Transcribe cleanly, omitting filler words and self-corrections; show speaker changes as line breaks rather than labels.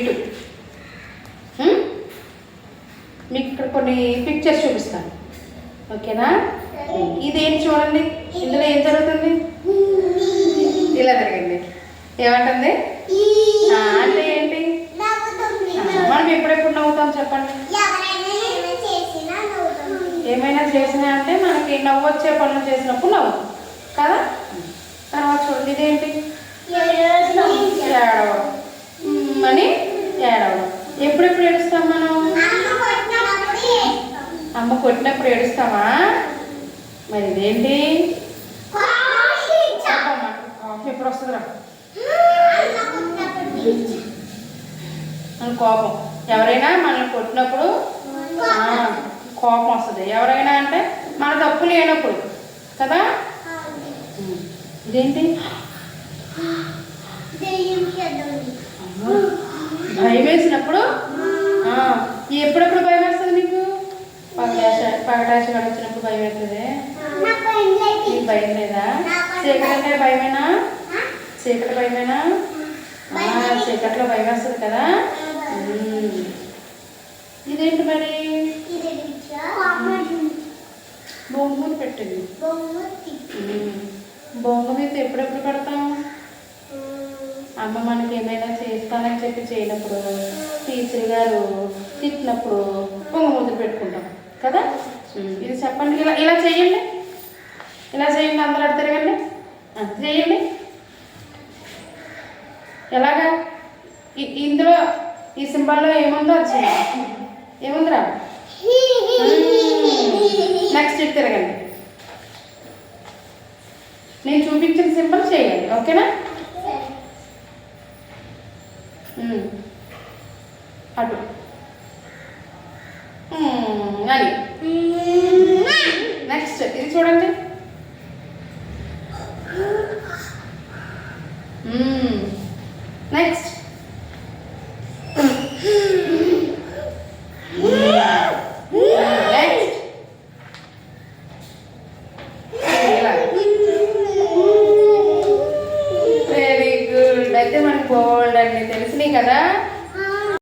ఇటు. మీకు ఇక్కడ కొన్ని పిక్చర్స్ చూపిస్తాను, ఓకేనా? ఇదేంటి చూడండి, ఇందులో ఏం జరుగుతుంది? ఇలా జరిగింది. ఏమంటుంది? అంటే ఏంటి? మనం ఎప్పుడెప్పుడు నవ్వుతాం చెప్పండి? ఏమైనా చేసినా అంటే మనకి నవ్వు వచ్చే పనులు చేసినప్పుడు నవ్వుతాం కదా. తర్వాత చూడండి, ఇదేంటి? ఏడవడం అని ఏడవడం. ఎప్పుడెప్పుడు ఏడుస్తాం మనం? అమ్మ కొట్టినప్పుడు ఏడుస్తామా? మరి ఇదేంటి? ఎప్పుడు వస్తుందిరా కోపం. ఎవరైనా మనల్ని కొట్టినప్పుడు కోపం వస్తుంది. ఎవరైనా అంటే మన తప్పు లేనప్పుడు కదా. ఇదేంటి? భయం వేసినప్పుడు. ఎప్పుడెప్పుడు భయం వేస్తుంది మీకు? పగటాశ వచ్చినప్పుడు భయం వేస్తుంది. నీకు భయం లేదా? చీకటి అంటే భయమేనా? చీకటి భయమేనా? చీకట్లో భయం వేస్తుంది కదా. ఇదేంటి మరి? బొంగు పెట్టింది. బొంగు మీద ఎప్పుడెప్పుడు పెడతాం? అమ్మ మనకి ఏమైనా చేస్తానని చెప్పి చేయనప్పుడు, టీచర్ గారు తిట్టినప్పుడు బొంగు ముద్దు పెట్టుకుంటాం కదా. ఇది చెప్పండి. ఇలా చేయండి, ఇలా చేయండి. అందరూ అటు తిరగండి, చేయండి. ఎలాగా? ఇందులో ఈ సింబల్లో ఏముందో అది చేయండి. ఏముందిరా? నెక్స్ట్ ఇటు తిరగండి. నేను చూపించిన సింబల్ చేయండి, ఓకేనా? అటు అని. నెక్స్ట్ ఇది చూడండి. Next very good. అయితే మనకు బోల్డ్ అన్ని తెలిసినాయి కదా.